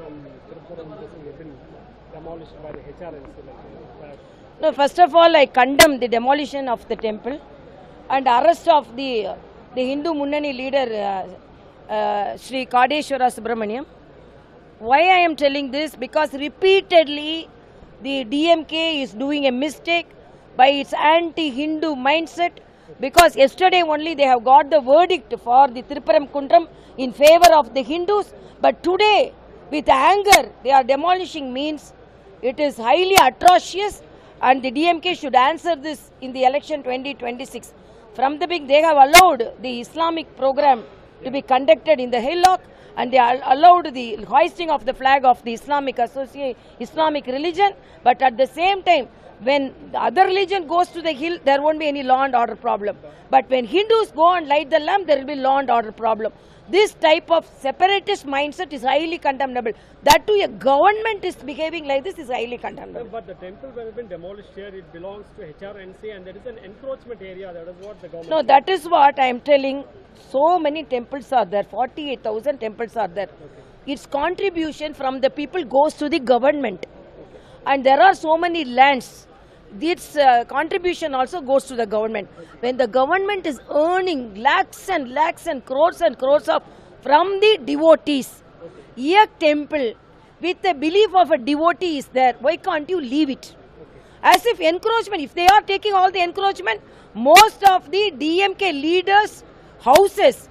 from Tiruppuram have been demolished by the HRNC. No, first of all, I condemn the demolition of the temple and arrest of the Hindu Munnani leader, Sri Kadeshwara Subramaniam. Why I am telling this? Because repeatedly the DMK is doing a mistake by its anti-Hindu mindset. Because yesterday only they have got the verdict for the Tiruppuram Kundram in favor of the Hindus. But today, with anger, they are demolishing means it is highly atrocious, and the DMK should answer this in the election 2026. From the beginning, they have allowed the Islamic program to be conducted in the hillock, and they allowed the hoisting of the flag of the Islamic religion. But at the same time, when the other religion goes to the hill, there won't be any law and order problem. But when Hindus go and light the lamp, there will be law and order problem. This type of separatist mindset is highly condemnable. That too, a government is behaving like this is highly condemnable. But the temple has been demolished here. It belongs to HRNC, and there is an encroachment area. That is what the government. No, that is what I am telling. So many temples are there. 48,000 temples are there. Okay. Its contribution from the people goes to the government, and there are so many lands. Its contribution also goes to the government. When the government is earning lakhs and lakhs and crores of from the devotees, a temple with the belief of a devotee is there, why can't you leave it? As if encroachment, if they are taking all the encroachment, most of the DMK leaders' houses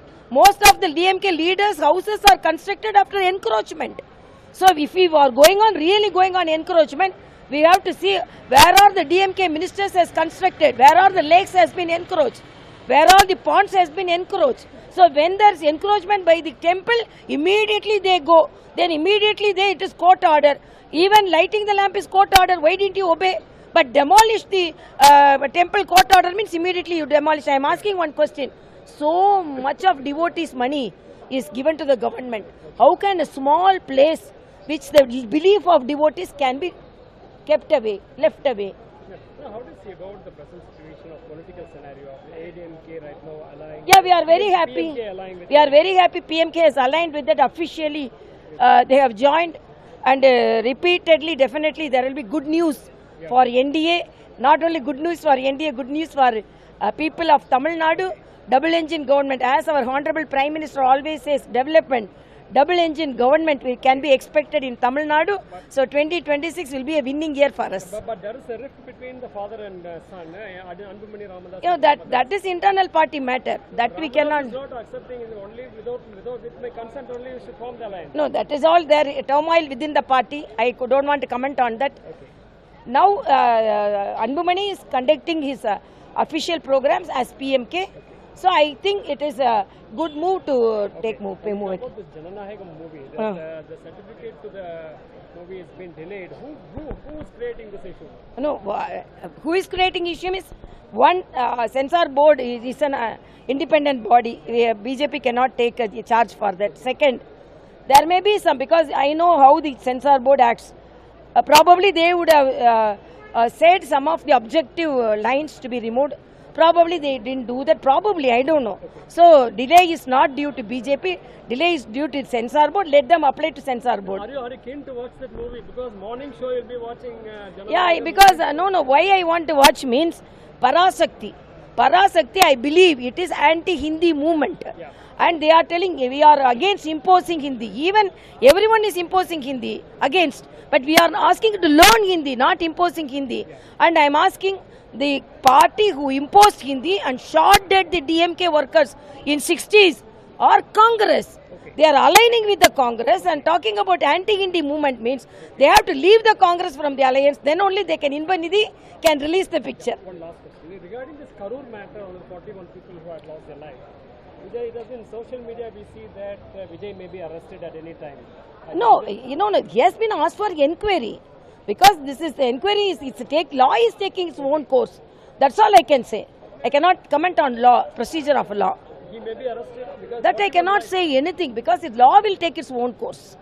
are constructed after encroachment. So if we are really going on encroachment, we have to see where are the DMK ministers has constructed, where are the lakes has been encroached, where are the ponds has been encroached. So when there is encroachment by the temple, immediately they go. Then immediately it is court order. Even lighting the lamp is court order. Why didn't you obey? But demolish the temple, court order means immediately you demolish. I am asking one question. So much of devotees' money is given to the government. How can a small place which the belief of devotees can be kept away, left away? Now, how do you see about the present situation of political scenario of ADMK right now allying? Yeah, we are very happy. We are very happy. PMK has aligned with that officially. They have joined, and repeatedly, definitely, there will be good news for NDA. Not only good news for NDA, good news for people of Tamil Nadu. Double engine government, as our Honorable Prime Minister always says, development. Double engine government can be expected in Tamil Nadu. So 2026 will be a winning year for us. But there is a rift between the father and son. Anbumani Ramadas. You know, that is internal party matter. That Ramadas we cannot. is not accepting only without with my consent only we should form the alliance. No, that is all there. Turmoil within the party. I don't want to comment on that. Okay. Now Anbumani is conducting his official programs as PMK. So I think it is a good move to take move it. About this Jananayagam movie, the certificate to the movie has been delayed. Who is creating this issue? No, who is creating issue is one, censor board is an independent body. BJP cannot take a charge for that. Second, there may be some, because I know how the censor board acts. Probably they would have said some of the objective lines to be removed. Probably they didn't do that. Probably, I don't know. So delay is not due to BJP. Delay is due to censor board. Let them apply to censor board. Are you keen to watch that movie? Because morning show you'll be watching. Yeah, because no. Why I want to watch means Parasakti. Parasakti, I believe it is anti-Hindi movement. Yeah. And they are telling we are against imposing Hindi. Even everyone is imposing Hindi against. But we are asking to learn Hindi, not imposing Hindi. Yeah. And I am asking the party who imposed Hindi and shot dead the DMK workers in 60s or Congress. Okay. They are aligning with the Congress and talking about anti-Hindi movement means they have to leave the Congress from the alliance. Then only they can, Inbanidhi can release the picture. One last question. Regarding this Karur matter of the 41 people who had lost their life, Vijay, it has been social media, we see that Vijay may be arrested at any time. No, he has been asked for inquiry. Because this is the inquiry, law is taking its own course. That's all I can say. I cannot comment on law, procedure of law. He may be arrested because... That I cannot say anything because the law will take its own course.